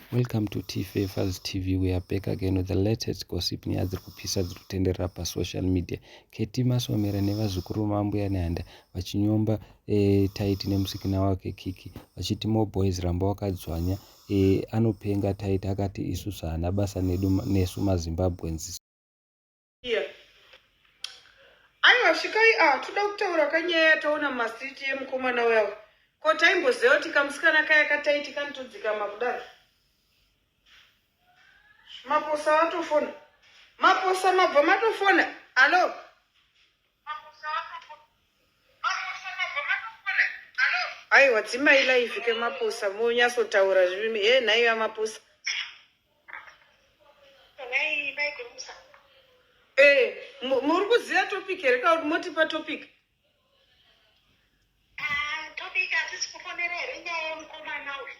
Welcome to T-Favors TV. We are back again with the latest gossip nyaya dziri kupisa dziri kutenderera pasocial media. Keti Masomera nevazukuru vambuya Nehanda vachinyomba Taiti nemusikana wake Kiki vachiti Mo Boys ramba wakadzvanya anopenga Taiti akati isusu haana basa nesu maZimbabweans. Aiwa svikai toda kutaura kanyaya yataona mumasiriti emukomana wewo ko taimboziva kuti kamusikana kaya kaTaiti kanotodzikama kudaro. Maposa atofona. Maposa mabva matofona. Alo. Maposa atofona. Maposa mabva matofona. Alo. Aiwa dzimai live ke maposa munyatsotaura zvimi nhaiva maposa. Nai vaigomisa. Muri kuziva topic here kana kuti motipa topic? Topic hatisi kufonera here nyaya yemukomana uyu.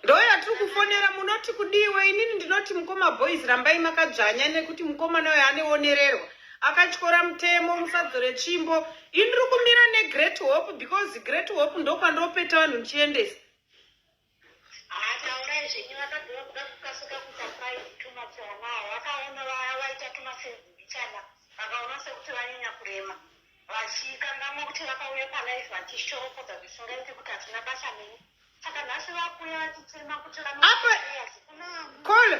Ndoya tiri kufonera munoti kudiwe inini ndinoti Mukoma Boys rambai makadzvanya nekuti mukomana uyu aneonererwa. Akatyora mutemo musadzore chimbo. Indiri kumira neGreat Hope because Great Hope ndokwandopeta vanhu ndichiendesa. Taurai zvenyu vakabvira kuda kukasika kusapai tumatsona vakaona vaita tumasenzibichana vakaona sekuti vanyanya kurema vachikangamwa kuti vakauya palive vachishorokodza zvisingaiti kuti hatina basa neni saka nhasi vakuya vachitema kuti Call,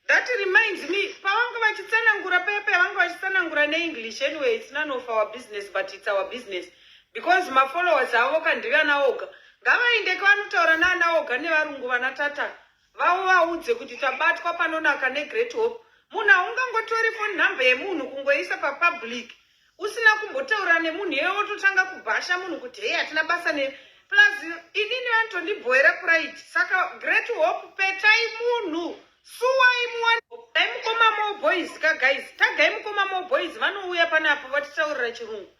that reminds me pavanga vachitsanangura pepe vanga vachitsanangura neEnglish anyway it's none of our business but it's our business because mafollowers avo kandivana oga ngavainde kwavanotaura naana oga nevarungu vanatata vavo vaudze kuti tabatwa panonaka neGreat Hope. Munhu haungangotori phone number yemunhu kungoisa papublic usina kumbotaura nemunhu iye wototanga kubhasha munhu kuti hei hatina basa ne plus inini vanotondibhoera pride saka Great Hope petai munhu suwai muwani Mukoma Mo Boys ka guys tagai Mukoma Mo Boys vanouya panapo vatitaurira chirungu.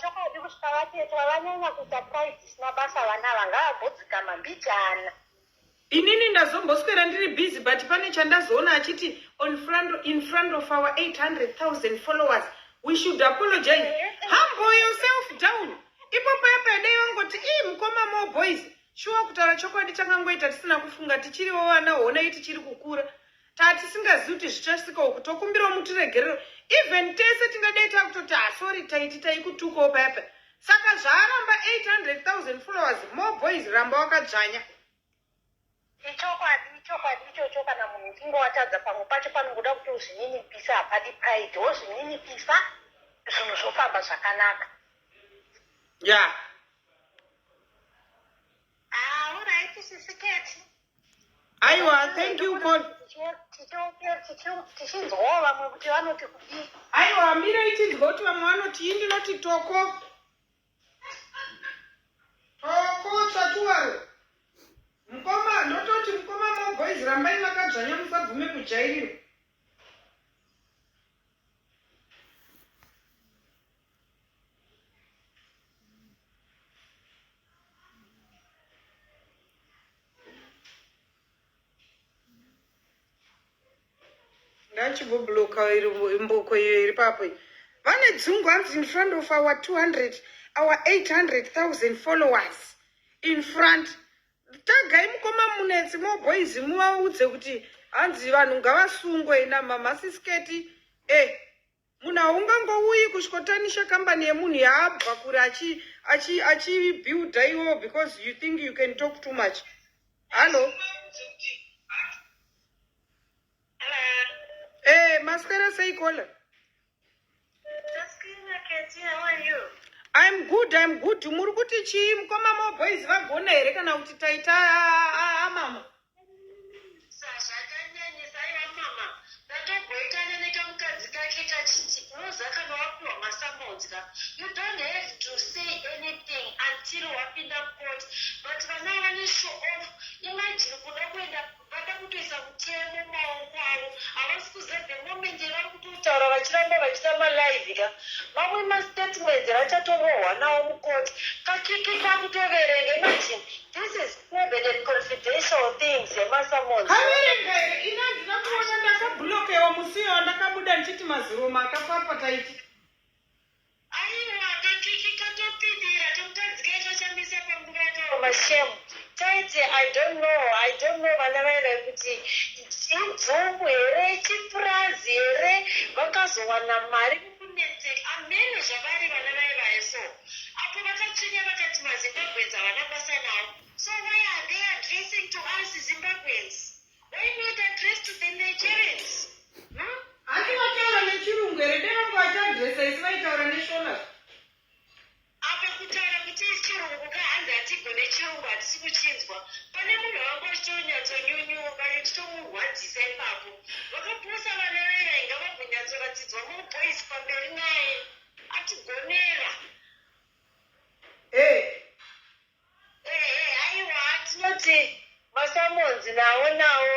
Chakadi kusvika vatetwa vanyanya kuita pride isina basa vana vangavabhodzikama mbichana. Inini ndazomboswera ndiri busy but pane chandazoona achiti in front of our 800,000 followers we should apologize. Humble yourself down. Ipo paya dai vangoti Mukoma Mo Boys shuwa kutaura chokwadi chakangoita tisina kufunga tichiriwo vana hona tichiri kukura tatisingazivi kuti zvichasvika uku tokumbira mutiregerero even tese tingadai takutoti sorry Taiti taikutukawo payapa saka zvaaramba 800,000 followers Mo Boys ramba wakadzvanya. Ichokwadi ichocho kana munhu uchinge watadza pamwe pacho panongoda kuti uzvininipisa hapadi pride wozvininipisa zvinhu zvofamba zvakanaka. Alright, sisiketi. Aiwa, thank you God. Tichinzwawo vamwe kuti vanoti kudii. Aiwa, mira ichinzwa kuti vamwe vanoti indi noti toko. Toko tsatuwaro. Mukoma, nototi Mukoma Mo Boys rambai makadzvanya musabvume kujairiro. Ngachibobloka imboko iyo iri papo. Vane dzungu hanzi in front of our 800,000 followers in front. Tagai Mukoma munetsi Mo Boys muvaudze kuti hanzi vanhu ngavasungwe namamasisiketi. Munhu haungangouyi kusvikotanisha kambani yemunhu yaabva kure achibuilda iwo because you think you can talk too much. Hello? Maskara say caller. How are you? I'm good. Muri kuti chii Mukoma Mo Boys vagona here kana kuti taita amama? Zvakanyanyisa mama. Ndatogotana nekamukadzi kake kachiti unozaka wapiwa masamodza. You don't have to say anything until wapinda court. But vana vane show off. Imagine kuda kuenda vada kutoisa mutemo maoko avo havasi kuziva the moment vari kutotaura vachiramba vachiita malive ka mamwe mastatements vachatovohwa nawo mukoti kakiki kakutoverenga. Imagine this is private and confidential things yemasamons. Kaverenga ina ndinakuona ndakablokewa musiwo ndakabuda ndichiti maziroma akapapa Taiti. Aiwa kakiki katopindira tomutadzika icho chambisa panguva yatawo mashemu. vaite I don't know vana vaira kuti chidzungu here chipurazi here vakazowana mari kunetseka amene zvavari vana vaivaye so apo vakatsvinya vakati mazimbabwens havana basa navo so why are they addressing to us Zimbabweans? Why not address to the Nigerians? Hati vataura nechirungu here devangu vachiadresa isi vaitaura neshona apa kutaura kuti chirungu kahanzi hatigone chirungu hatisi kuchinzwa pane munhu wangu achitonyatonyunyuka chitomurwadzisa ipapo vakaposa vana vairainga vagonyatsoratidzwa muboys pamberi naye atigonera haiwa tinoti masamonzi nawo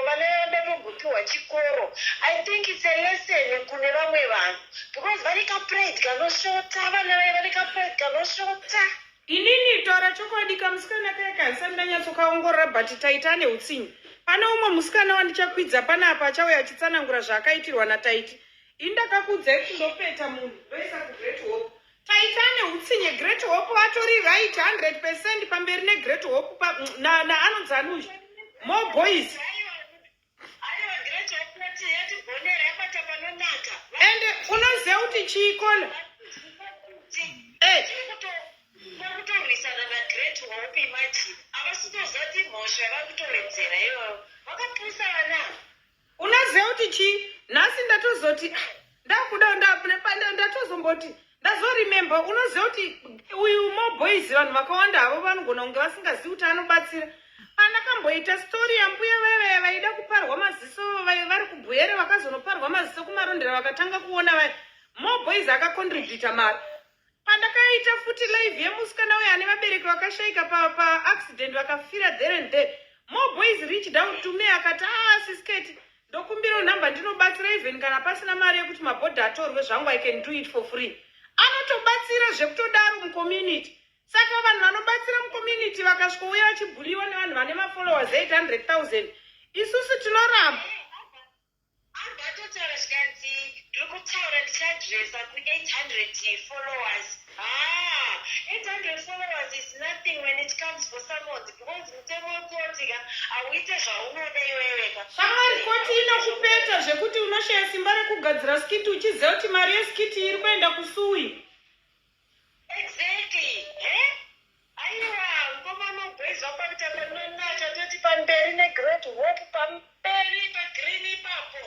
vana vanogupiwa chikoro. I think it's a lesson kune vamwe vanhu because vari kapride kanoshota vana vai vari kapride kanoshota. Inini taura chokwadi kamusikana kaya kaisani ndanyatsokaongorora but taita ane utsinye. Pane umwe musikana wandichakwidza panapa achauya achitsanangura zvaakaitirwa nataiti. Indakakudza kuti ndopeta munhu ndoisa kuGreat Hope. Taita ane utsinye Great Hope vatori right 100% pamberi neGreat Hope anonzi Anuzha. More boys. And unoziva kuti chiikola kutorwisana naGreat Hope imagine avasitozati mhosva vakutowedzera ivovo vakapusa vana. Unoziva kuti chii nhasi ndatozoti ndakuda ndatozomboti ndazoremember unoziva kuti uyu moboys vanhu vakawanda havo vanogona kunge vasingazivi kuti anobatsira. Anakamboita story yambuya veve vaida kuparwa maziso vari kubhuere vakazonoparwa maziso kumarondera vakatanga kuona vai moboys akacontributa mari. Pandakaita futi live yemusikana uya ane vabereki vakashaika paaccident vakafira there and there. Moboys reached out to me akati sisketi ndokumbira nhamba ndinobatsira even kana pasina mari yekuti mabhodha atorwe zvangu I can do it for free. Anotobatsira zvekutodaro mucommunity. Saka vanhu vanobatsira mucommunity vakasvika vachibhuliwa nevanhu vane mafollowers 800,000 isusu tinoramba. Andatotaura zvikanzi ndiri kutaura ndichadresa ku800 followers. 800 followers is nothing when it comes for someone because mutemo wekotika hauite zvaunoda iweweka. Shamwari koti inokupeta zvekuti unoshaya simba rekugadzira skiti uchiziva kuti mari yeskiti iri kuenda kusuwi. Exactly. Aiwa ngoma maboys vapakuita panonaka toti pamberi neGreat Hope pamberi pagreen ipapo.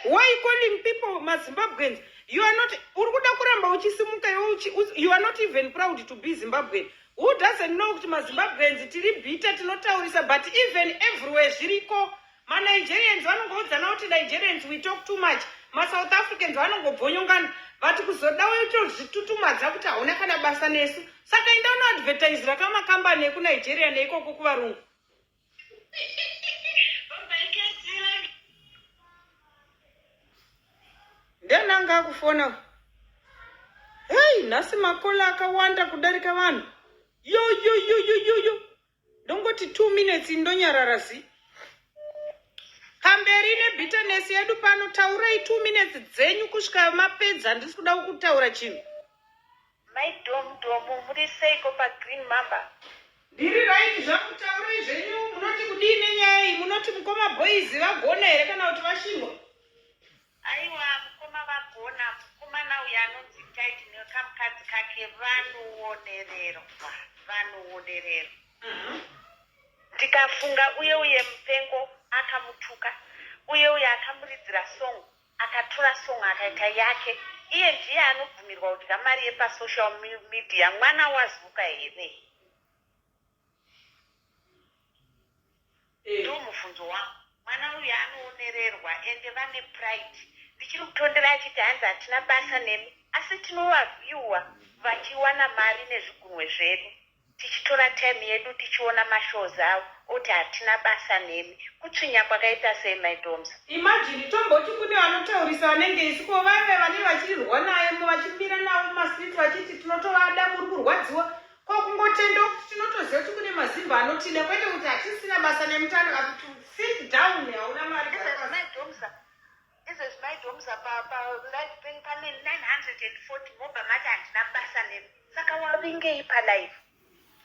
Why calling people maZimbabweans? You are not urikuda kuramba uchisimuka you are not even proud to be Zimbabwean. Who doesn't know kuti maZimbabweans tiri bita tinotaurisa but even everywhere zviriko. MaNigerians vanongodzana kuti Nigerians we talk too much. MaSouth Africans vanongobvonyongana vati kuzodawo zvitutumadza kuti hauna kana basa nesu. Saka enda unoadvertisera kamakambani ekuNigeria neikoko kuvarungu. Ndenanga akufona. Hey, nhasi makola akawanda kudarika vanhu. Yo. Ndongoti 2 minutes ndonyarara zi. Pamberi nebitterness yedu pano taurai 2 minutes dzenyu kusvika mapedza ndisi kuda kutaura chinhu. Maidomu muri seiko paGreen Mamba? Ndiri right zvangu taurai zvenyu munoti kudii nenyaya iyi munoti mukoma boys vagona here kana kuti vashinwa? Aiwa mukoma vagona mukomana uyu anonzi Taiti nekamukadzi kake vanoonererwa. Ndikafunga uye mupengo akamutuka uye akamuridzira song akatora song akaita yake iye ndiye anobvumirwa kudya mari yepasocial media. Mwana wazuka here ndo mubvunzo wangu. Mwana uyu anoonererwa ende vane pride. Ndichiri kutondera achiti hanzi hatina basa nemi asi tinovavhiwa vachiwana mari nezvigunwe zvedu tichitora time yedu tichiona mashows avo oti hatina basa nemi. Kutsvinya kwakaita sei maidoms? Imagine tomboti kune vanotaurisa vanenge isiko vave vane vachirwa naye vachimira navo mumastreet vachiti tinotovada muri kurwadziwa kwakungotenda kuti tinotoziva kuti kune mazimba anotida kwete kuti hatisina basa nemutano kuti sit down hauna mari. Izvezvi maidomsa pane 940 mobva mati handina basa nemi saka wavingei palive?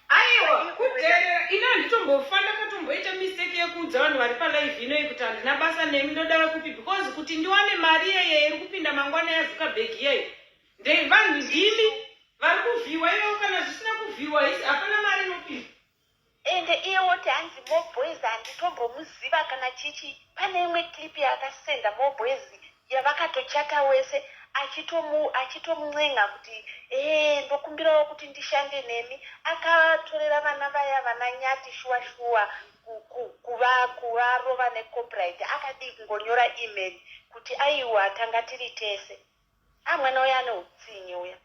aiwa kuteerera ino handitombofanda katomboita mistake yekuudza vanhu vari palive inoi kuti handina basa nemi ndoda kupi because kuti ndiwane mari iyeye iri kupinda mangwana yazuckerberg iyeyo vanhu ndimi vari kuvhiwa ivo kana zvisina kuvhiwa isi hapana mari inopinda ende iye woti hanzi Moboys handitombomuziva kana chichi. Pane imwe clip yakasenda Moboys yavakatochata wese achitomun'en'a kuti ndokumbirawo kuti ndishande nemi. Akatorera vana vaya vana Nyati shuwa kuvarova necopyright. Akadi kungonyora email kuti aiwa tanga tiri tese. Mwana uya ane utsinye uya.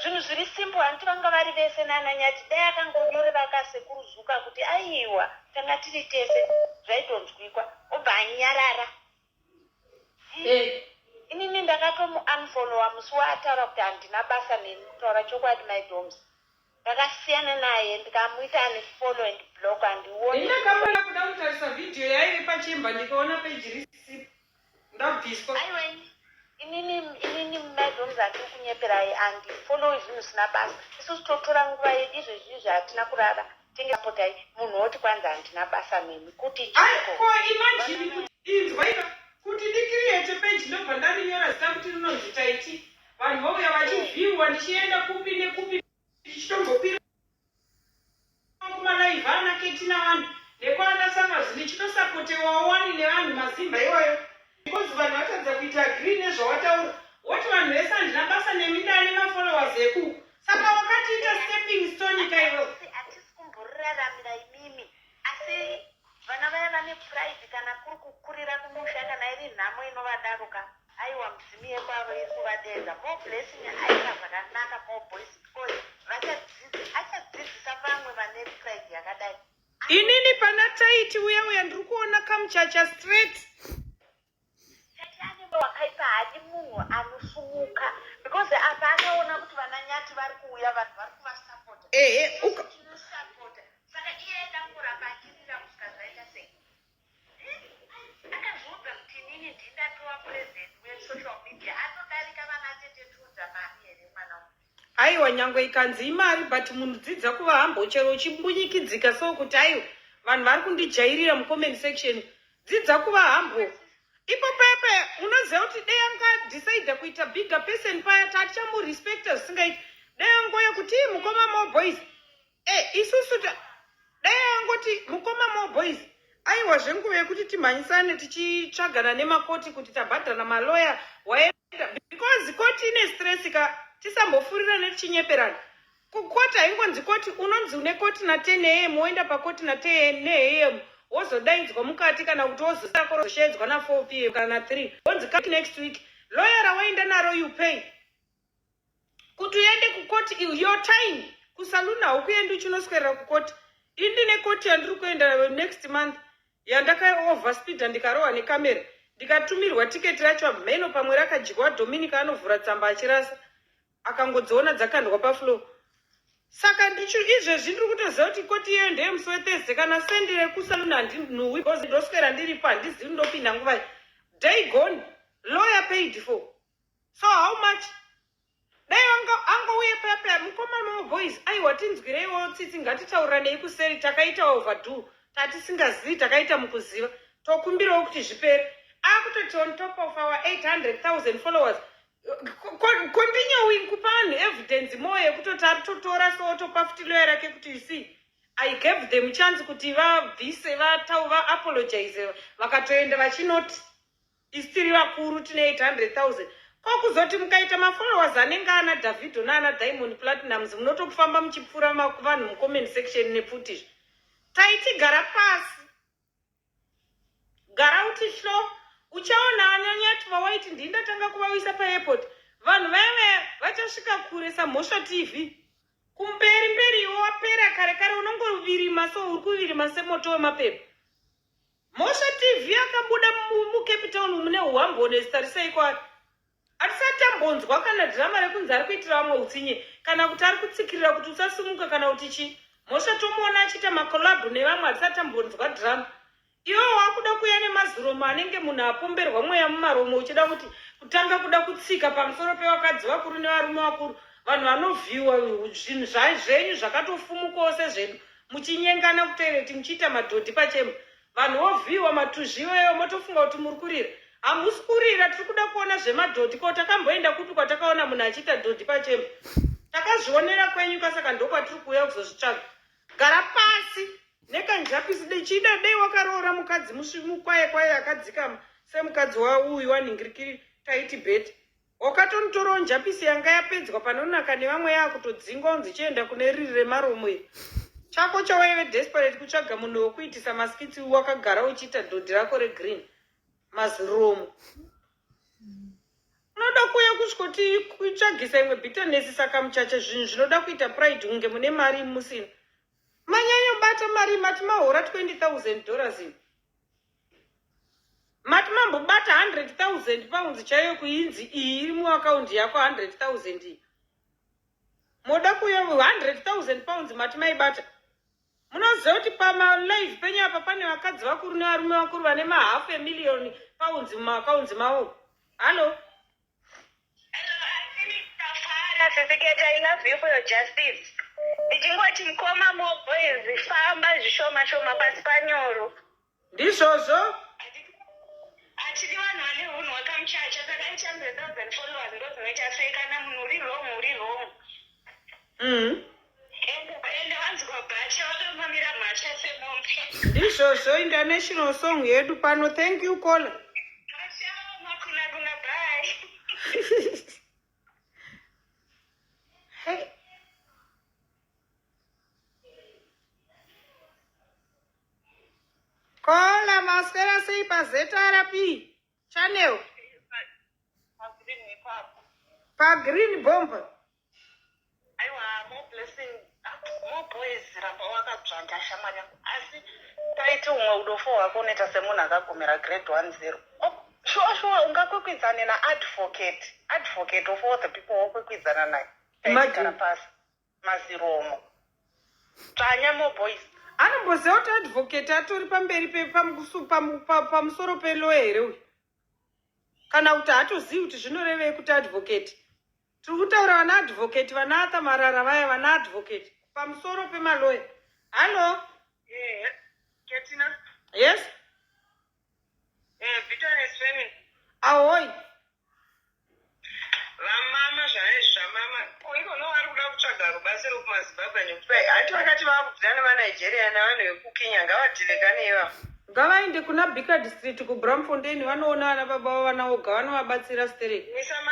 Zvinhu zviri simple handiti vanga vari vese nana Nyati dai akangonyorera kasekuruzuka kuti aiwa tanga tiri tese zvaitonzwikwa obva anyarara. Inini ndakatomuunfollowa musi waataura kuti handina basa nemi kutaura chokwadi my doms. Ndakasiyana naye ndikamuita unfollow and block handioni. Ndakambona kuda kutarisa vhidhiyo yaive pachimba ndikaona peji risipo ndabviswa. Aiweni inini madoms handiri kunyeperai handifollowi zvinhu zvisina basa. Isusu totora nguva yedu izvezvizvi hatina kurara tingapotai munhu woti kwanza handina basa nemi kuti ko imagine kuti inzwa ika kuti ndikiriyete peji ndobva ndarinyora zita kuti rinonzi taiti vanhu vouya vachivhiwa ndichienda kupi nekupi ndichitombopira kumalive ana ketina vanhu nekwana samazi ndichitosapotewawo wani nevanhu mazimba iwayo because vanhu vatadza kuita agree nezvawataura woti vanhu vese handina basa nemi ndane mafollowers eku saka wakatiita stepping stone kaivo hatisi kumboriraramira imimi asi vana vaya vane pride kana kuri kukurira kumusha kana iri nhamo inovadaruka aiwa mudzimi yekwavo iri kuvadedza more blessing aita zvakanaka Moboys because achadzidzisa vamwe vane pride yakadai. inini pana taiti uya ndiri kuona kamuchacha straight ane wakaipa hadi munhu anosumuka because apa akaona kuti vana Nyati vari kuuya vanhu vari kuvasapota chinosapota saka iye aidangoramba achirira kusvika zvaita sei. Akazviudza kuti inini ndindatova president wesocial media anodarika vana tete tudza mari here mwana. aiwa nyangwe ikanzi imari but munhu dzidza kuva hambo chero uchimbunyikidzika so kuti aiwa vanhu vari kundijairira mucomment section dzidza kuva hambo ipo pepe unoziva kuti dei angadecide kuita bigger person paya tatichamurespecta zvisingaiti dei angoya kuti mukoma Moboys isusu dei angoti mukoma Moboys aiwa zvenguva yekuti timhanyisane tichitsvagana nemakoti kuti tabhadhana maloya waenda because koti ine stress ka tisambofurira netichinyeperana kukoti haingonzi koti unonzi une koti na10 am woenda pakoti na10 am wozodaidzwa mukati kana kuti wozoshedzwa na4 pm kana 3 wonzi kati next week loyera waenda naro you pay kuti uende kukoti your time kusaluna haukuendi uchinoswera kukoti indine koti yandiri kuenda next month yandaka overspeeda ndikarohwa nekamera ndikatumirwa tiketi racho mheno pamwe rakajigwa Dominic anovhura tsamba achirasa akangodziona dzakandwa pafloor. Saka izvezvi ndiri kutoziva kuti koti iyoyo ndeyemusi weThursday kana sendere kusaluna handinhuwi because ndoswera ndiripo handizivi ndopinda nguva day gone lawyer paid for so how much dai angouye pepe mukoma Moboys aiwa tinzwireiwo tsitsi ngatitauranei kuseri takaita overdue tatisingazivi takaita mukuziva tokumbirawo kuti zvipere akutoti on top of our 800,000 followers continuing kupa vanhu evidence more yekutoti ari totora so topa futi lawyer rake kuti you see I gave them chance kuti vabvise vaapologize vakatoenda vachinoti isitiri vakuru tine 800,000 kwakuzoti mukaita mafollowers anenge ana Davido naana Diamond Platinums munotofamba muchipfura vanhu mucomment section nepfutizvi taiti gara pasi gara uti flow uchaona anyanyati vawaiti ndindatanga kuvawisa paairport vanhu vaive vachasvika kure samhosva TV kumberi iwo wapera kare unongovirima so uri kuvirima semoto wemapepa. Mhosva TV akabuda muCape Town mune uhambones tarisei kwari hatisatambonzwa kana dhirama rekunzi ari kuitira vamwe utsinye kana kuti ari kutsikirira kuti usasumuka kana kuti chii. Mhosva tomuona achiita makolabhu nevamwe hatisatambonzwa dhirama. Iwo wakuda kuya nemaziromo anenge munhu apomberwa mweya mumaromo uchida kuti kutanga kuda kutsika pamusoro pevakadzi vakuru nevarume vakuru vanhu vanovhiyiwa zvinhu zvenyu zvakatofumukawo sezvedu muchinyengana kutoireti muchiita madhodhi pachemba vanhu vovhiyiwa matuzviweyo motofunga kuti muri kurira hamusi kurira tiri kuda kuona zvemadhodhi ko takamboenda kupi kwatakaona munhu achiita dhodhi pachemba takazvionera kwenyu kasaka ndokwatiri kuuya kuzozvitsvaga gara pasi nekanjapisi chida dei wakaroora mukadzi mukwaye kwaye akadzikama semukadzi wauyu wanhingirikiri taiti bheti wakatonotorawo njapisi yanga yapedzwa panonaka nevamwe yakutodzingwa unzi chienda kune riri remaromo iri chako chawaive desperate kutsvaga munhu wokuitisa maskitsi wakagara uchiita dhodhi rako regreen maziromo unoda kuuya kusvikuti kutsvagisa imwe bitanesi saka muchacha zvinhu zvinoda kuita pride kunge mune mari musina manyanyobata mari mati mahora $20,000 ini mati mambobata 100,000 pounds chaiyo kuinzi iyi iri muakaundi yako 100,000 iyi moda kuuya 100,000 pounds mati maibata munoziva kuti pamalive penyu apa pane vakadzi vakuru nevarume vakuru vane ma500,000 pounds mumaakaunzi mavo halo Certificate, I love you for your justice. Ndichingoti mkoma moboys famba zvishoma shoma pasi panyoro. Ndizvozvo? Achidi vanhu vane hunhu hwakamuchacha saka icha 100,000 followers ndo dzinochaseka namunhu uri wrong. Ende vanzwa bhacha vatomamira mhacha semombe. Ndizvozvo international song yedu pano. Thank you caller. Acha makuna bye. Hey. Kola maswera sei paZRP channel pa green bomb aiwa more blessing more boys ramba wakadzvanda shamari yangu asi taiti umwe udofo hwako unoita semunhu akagomera grade 10 sure ungakwikwidzane naadvocate of all the people wokwikwidzana naye taigara pasi maziromo tsvanya more boys anomboziva kuti advocate atori pamberi pamusoro peloya here uyu kana kuti hatozivi kuti zvinorevei kuti advocate tiri kutaura vana advocate vana atamarara vaya vana advocate pamusoro pemaloya halo Ketina? Yes bitterness family ahoi vamama zvamama ikono vari kuda kutsvaga rubasa rokumazimbabwe nekuti hati vakati vakubvira nevanigeria navanhu vekukenya ngavadhilekane ivavo ngavaende kuna bika district kubramfontein vanoona vana baba vavo vana voga vanovabatsira stereki isa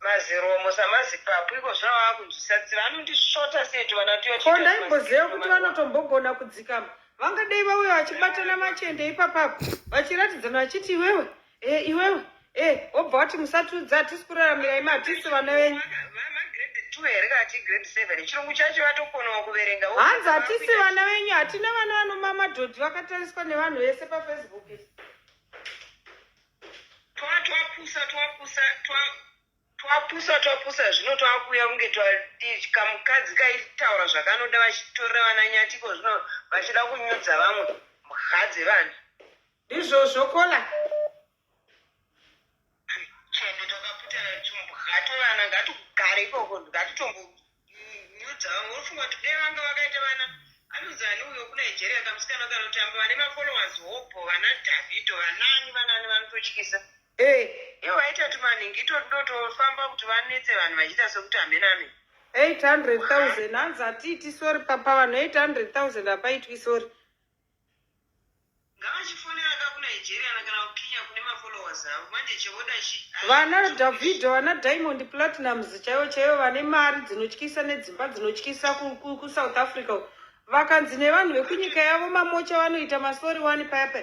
maziromo samazipapu iko zvino vava kunzwisa kuti vanondisvota setu ko ndaimboziva kuti vanotombogona kudzikama vangadei vauya vachibatana machende ipapapo vachiratidzana vachiti iwewe wobva wati musatudza hatisi kuraramirai matisi vana venyu here kati grade 7 chirungu chacho vatokonawo kuverenga hanzi hatisi vana venyu hatina vana vanoma madhodhi vakatariswa nevanhu vese pafacebook twapusa zvino twakuya kunge kamukadzi kaitaura zvakanoda vachitorera vana nyatiko zvino vachida kunyudza vamwe mha dzevanhu ndizvozvo kola chende takaputana tumbwa tovana ngatigare ikoko ngatitombonyudza vamwe unofunga kuti dei vanga vakaita vana anuzani uyo kunigeria kamusikana kanotamba vane mafollowers hopo vana davido vanani vanototyisa ivo vaita tumanhingito tudotofamba kuti vanetse vanhu vachiita sekuti hamenami 800,000 hanzi hatiiti sori papa vanhu 800,000 hapaitwi sori ngavachifonera kakunigeria kana kukenya kune mafollowers avo manje chevoda vana davido vana diamond platinums chaivo vane mari dzinotyisa nedzimba dzinotyisa kusouth africa vakanzi nevanhu vekunyika yavo mamocha vanoita masori 1 papa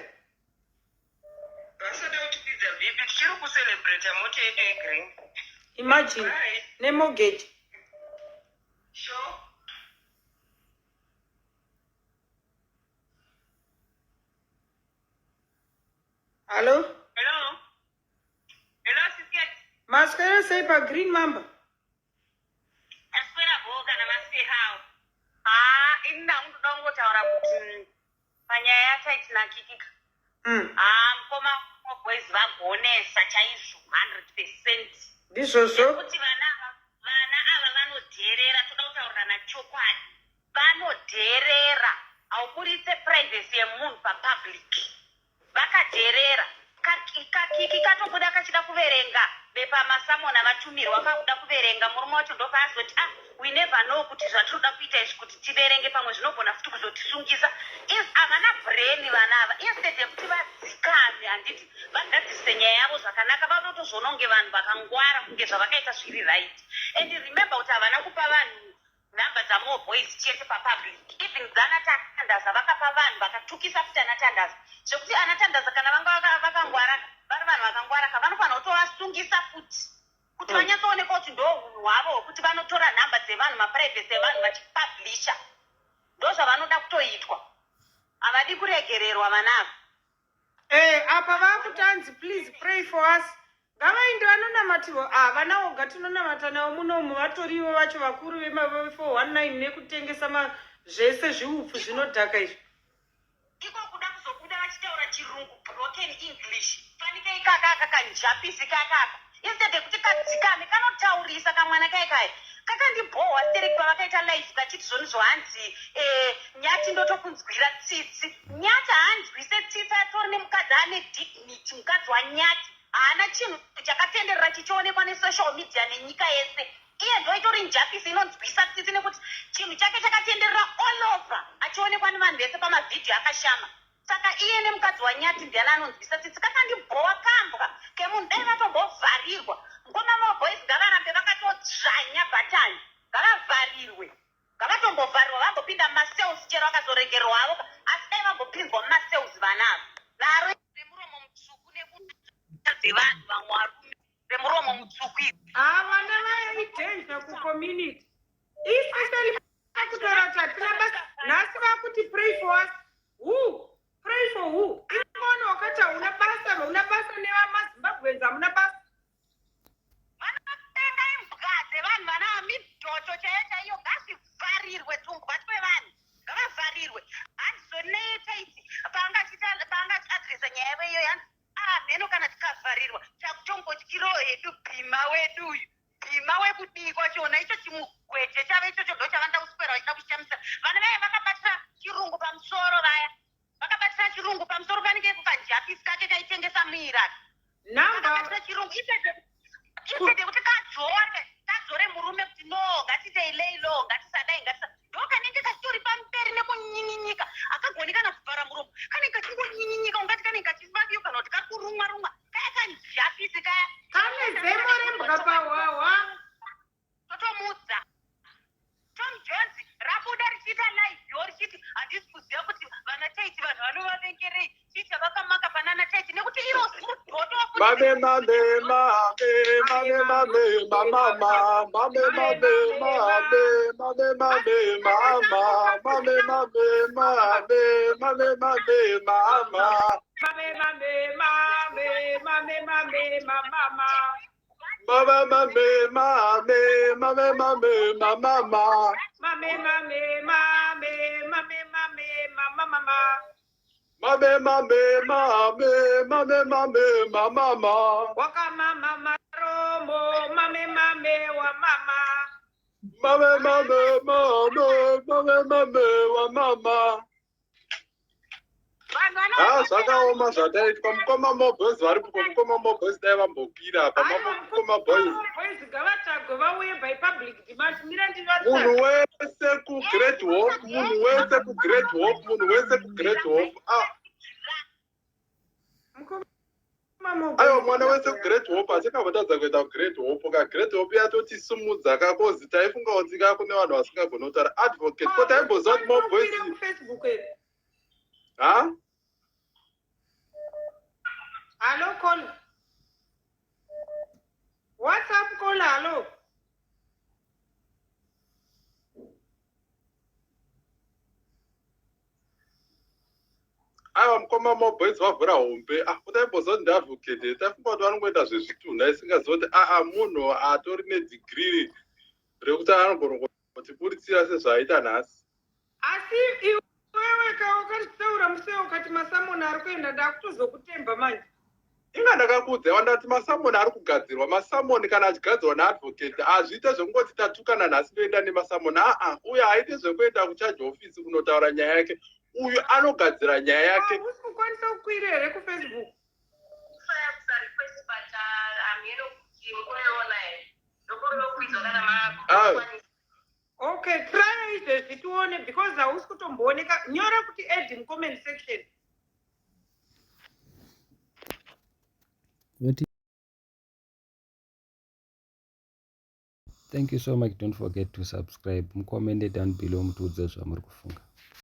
vasada kutipidza vipi tichiri kucelebrata moto yedu yegreen imagine nemortgage sure hello sister maswera sei pagreen mamba aswera boga namasehao inda undoda kungotaura kuti panyaya yataitinakikika mukoma boys vagonesa chaizvo 100%. ndizvozvo kuti vana ava vanodherera, toda kutaurirana chokwadi, vanodherera. Hauburitse privacy yemunhu papublic. Vakadherera. Kakiki katobuda kachida kuverenga bepa masamona vatumirwa akabuda kuverenga murume wacho ndopa azoti we never know kuti zvatinoda kuita izvi kuti tiverenge pamwe zvinogona futi kuzotisungisa. Havana brain vana ava. Instead yekuti vadzikame, handiti vagadzise nyaya yavo zvakanaka, vanotozvoona kunge vanhu vakangwara kunge zvavakaita zviri right. And remember kuti havana kupa vanhu nhamba dzamore boys chete papublic. Even dzanatandaza vakapa vanhu vakatukisa futi anatandaza zvekuti anatandaza kana vanga vakangwara vari vanhu vakangwara vanofanira kutovasungisa futi kuti vanyatsoonekwa kuti ndo hunhu hwavo hwekuti vanotora nhamba dzevanhu, maprivacy evanhu vachipublisha. Ndo zvavanoda kutoitwa. Havadi kuregererwa vanavo. Apa vakutanzi please pray for us. Ngavainde vanonamatirwa vana oga tinonamata navo munomu vatorivo vacho vakuru vema419 nekutengesa zvese zviupfu zvinodhaka izvi. Iko kuda kuzobuda vachitaura chirungu broken English. Fanika ikaka kanjapisi kakaka. Instead yekuti kadzikame kanotaurisa kamwana kaikai. Kakandibhowa stereki pavakaita live kachiti zvoni zvohanzi Nyati ndotokunzwira tsitsi. Nyati haanzwise tsitsi atori nemukadzi ane dignity, mukadzi waNyati. Haana chinhu chakatenderera chichionekwa nesocial media nenyika yese. Iye ndo itori njapisi inonzwisa tsitsi nekuti chinhu chake chakatenderera all over achionekwa nevanhu vese pamavhidhiyo akashama. Saka iye nemukadzi waNyati ndiani anonzwisa tsitsi. Kakandibhowa kambwa kemunhu dai vatombovharirwa. Ngoma boys ngavarambe vakatodzvanya bhatani. Ngavavharirwe. Ngavatombovharirwa vambopinda mumasales chero vakazoregerwa havo. Asi dai vambopinzwa mumasales vanavo. Laro remuromo mutsvuku dzevanhu vamwe varume remuromo mutsvuku idzi. Vana vaidhenja kucommunity. Especially vakutaura kuti hatina basa. Nhasi vakuti pray for us. Who? Pray for who? Inoona wakati hauna basa nevamazimbabwenzi hamuna basa. Vanotenga imbwa dzevanhu vana midhoto chaiyo ngazvivharirwe tumbwa twevanhu. Ngavavharirwe. Handizonetaiti paangatiadresa nyaya yavo iyoyo mheno kana tikavharirwa takutongotyiro hedu bhima wedu uyu. Bhima wekudikwa chona icho chimugweje chavo ichocho ndo chavanda kuswera vachida kushamisa. Vana vaya vakabatira chirungu pamusoro vaya. Vakabatira chirungu pamusoro panenge kukanjapisi kake kaitengesa muiraki. Vakabatira chirungu isede kuti kadzore murume kuti no ngatitei leilo ngatisadai ndo kanenge kachitori pamperi nekunyinyika akagoni kana kuvhara muromo kanenge kachingonyinyika ungati kanenge kachivaviyo kana kuti kakurumwa kaya kanjapisi kaya kane zemo rembwa pahwahwa totomudza. Tom Jones rabuda richiita live yo richiti handisi kuziva kuti vana taiti vanhu vanovavengerei chiti vakamaka panana taiti nekuti iro zimudhoto wakamama romo mame wa mama zvakaoma zvataitwa mukoma moboys vari mukoma moboys dai vambopira pamukoma boys gavatago vauye by public demand. munhu wese kugreat hope munhu wese kugreat hope aiwa mwana wese kugreat hope achakavotadza kuenda kugreat hope kagreat hope yatotisumudza kakozi taifunga kuti kune vanhu vasingagona kutaura advocate ko taimboziva kuti moboys Hello, call. What's up, call? Hello. aiwa mukoma moboys vavhura hombe kutaimbozoti ndiadvocate taifunga kuti vanongoita zvezvitunha isingaziva kuti munhu atori nedigiri rekuti anogona kutipuritsira sezvaaita nhasi. Asi iwewe wakataura museo ukati masamona ari kuenda ndakutozokutemba manje. inga ndakakuudza ndati masamoni ari kugadzirwa. Masamoni kana achigadzirwa naadvocate hazviite zvekungoti tatukana nhasi toenda nemasamoni. Uyu haiti zvekuenda kuchaji ofisi kunotaura nyaya yake. Uyu anogadzira nyaya yake. Usi kukwanisa kukwira here kufacebook? Okay, try izvezvi tione because hausi kutombooneka. Nyora kuti add mucomment section. Thank you so much. Don't forget to subscribe. Comment down below mutiudze zvamuri kufunga.